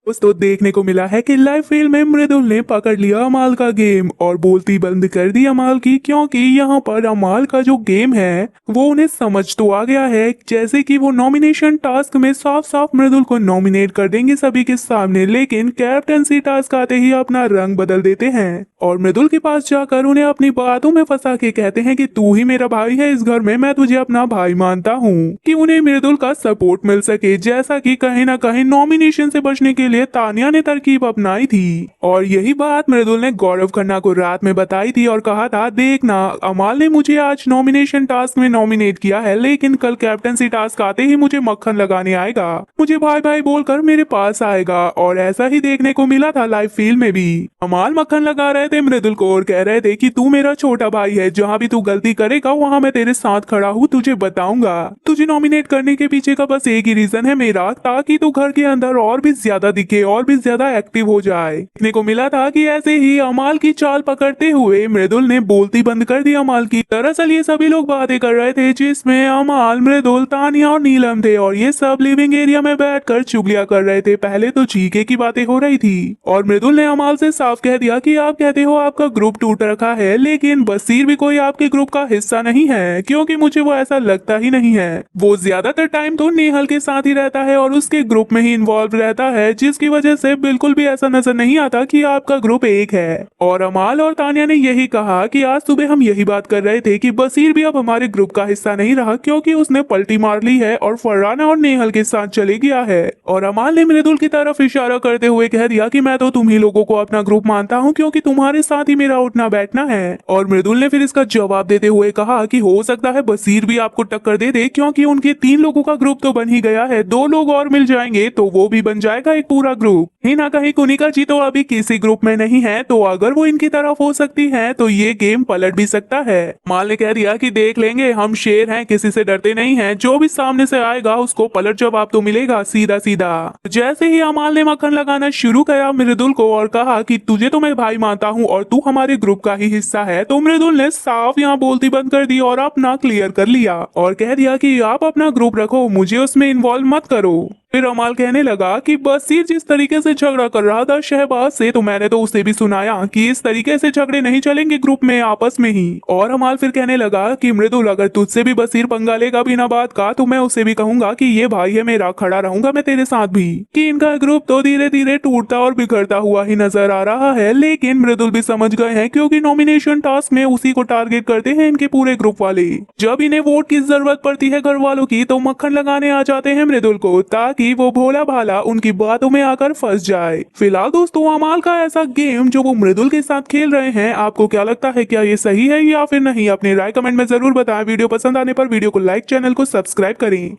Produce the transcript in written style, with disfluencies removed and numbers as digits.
दोस्तों देखने को मिला है कि लाइव फील्ड में मृदुल ने पकड़ लिया अमाल का गेम और बोलती बंद कर दी अमाल की, क्योंकि यहाँ पर अमाल का जो गेम है वो उन्हें समझ तो आ गया है। जैसे कि वो नॉमिनेशन टास्क में साफ साफ मृदुल को नॉमिनेट कर देंगे सभी के सामने, लेकिन कैप्टनसी टास्क आते ही अपना रंग बदल देते हैं और मृदुल के पास जाकर उन्हें अपनी बातों में फंसा के कहते हैं कि तू ही मेरा भाई है इस घर में, मैं तुझे अपना भाई मानता हूँ, कि उन्हें मृदुल का सपोर्ट मिल सके। जैसा कि कहीं ना कहीं नॉमिनेशन से बचने के लिए तानिया ने तरकीब अपनाई थी और यही बात मृदुल ने गौरव खन्ना को रात में बताई थी और कहा था, देखना अमाल ने मुझे आज नॉमिनेशन टास्क में नॉमिनेट किया है, लेकिन कल कैप्टनसी टास्क आते ही मुझे मक्खन लगाने आएगा, मुझे भाई भाई बोलकर मेरे पास आएगा। और ऐसा ही देखने को मिला था लाइव फील्ड में भी। अमाल मक्खन लगा रहे थे मृदुल को और कह रहे थे कि तू मेरा छोटा भाई है, जहाँ भी तू गलती करेगा वहाँ मैं तेरे साथ खड़ा हूँ, तुझे बताऊंगा। तुझे नॉमिनेट करने के पीछे का बस एक ही रीजन है मेरा, ताकि तू घर के अंदर और भी ज्यादा दिखे और भी ज्यादा एक्टिव हो जाए। देखने को मिला था कि ऐसे ही अमाल की चाल पकड़ते हुए मृदुल ने बोलती बंद कर दी अमाल की। दरअसल ये सभी लोग बातें कर रहे थे जिसमें अमाल, मृदुल, तानिया और नीलम थे और ये सब लिविंग एरिया में बैठकर चुगलियां कर रहे थे। पहले तो चीके की बातें हो रही थी और मृदुल ने अमाल से साफ कह दिया कि आप कहते हो आपका ग्रुप टूट रखा है, लेकिन बसीर भी कोई आपके ग्रुप का हिस्सा नहीं है, क्योंकि मुझे वो ऐसा लगता ही नहीं है। वो ज्यादातर टाइम तो नेहल के साथ ही रहता है और उसके ग्रुप में ही इन्वॉल्व रहता है, जिसकी वजह से बिल्कुल भी ऐसा नजर नहीं आता कि आपका ग्रुप एक है। और अमाल और तानिया ने यही कहा कि आज सुबह हम यही बात कर रहे थे कि बसीर भी अब हमारे ग्रुप का हिस्सा नहीं रहा, क्योंकि उसने पलटी मार ली है और फरहाना और नेहल के साथ चले गया है। और अमाल ने मृदुल की तरफ इशारा करते हुए कह दिया कि मैं तो तुम ही लोगों को अपना ग्रुप मानता हूँ, क्योंकि तुम्हारे साथ ही मेरा उठना बैठना है। और मृदुल ने फिर इसका जवाब देते हुए कहा कि हो सकता है बसीर भी आपको टक्कर दे दे, क्योंकि उनके 3 लोगों का ग्रुप तो बन ही गया है, 2 लोग और मिल जाएंगे तो वो भी बन जाएगा एक पूरा ग्रुप। ही ना कहीं कुनिका जी तो अभी किसी ग्रुप में नहीं है, तो अगर वो इनकी तरफ हो सकती है तो ये गेम पलट भी सकता है। माल ने कह दिया कि देख लेंगे, हम शेर हैं, किसी से डरते नहीं हैं, जो भी सामने से आएगा उसको पलट जवाब तो मिलेगा सीधा सीधा। जैसे ही अमाल ने मक्खन लगाना शुरू किया मृदुल को और कहा कि तुझे तो मैं भाई मानता हूँ और तू हमारे ग्रुप का ही हिस्सा है, तो मृदुल ने साफ यहाँ बोलती बंद कर दी और अपना क्लियर कर लिया और कह दिया कि आप अपना ग्रुप रखो, मुझे उसमें इन्वॉल्व मत करो। फिर अमाल कहने लगा कि बसीर जिस तरीके से झगड़ा कर रहा था शहबाज से, तो मैंने तो उसे भी सुनाया कि इस तरीके से झगड़े नहीं चलेंगे ग्रुप में आपस में ही। और अमाल फिर कहने लगा कि मृदुल अगर तुझसे भी बसीर पंगा लेगा बिना बात का, तो मैं उसे भी कहूंगा कि ये भाई है मेरा, खड़ा रहूंगा मैं तेरे साथ भी। कि इनका ग्रुप तो धीरे धीरे टूटता और बिखरता हुआ ही नजर आ रहा है, लेकिन मृदुल भी समझ गए हैं, क्योंकि नॉमिनेशन टास्क में उसी को टारगेट करते हैं इनके पूरे ग्रुप वाले। जब इन्हें वोट की जरूरत पड़ती है घर वालों की, तो मक्खन लगाने आ जाते हैं मृदुल को, ताकि वो भोला भाला उनकी बातों में आकर फंस जाए। फिलहाल दोस्तों अमाल का ऐसा गेम जो वो मृदुल के साथ खेल रहे हैं, आपको क्या लगता है, क्या ये सही है या फिर नहीं? अपनी राय कमेंट में जरूर बताएं। वीडियो पसंद आने पर वीडियो को लाइक, चैनल को सब्सक्राइब करें।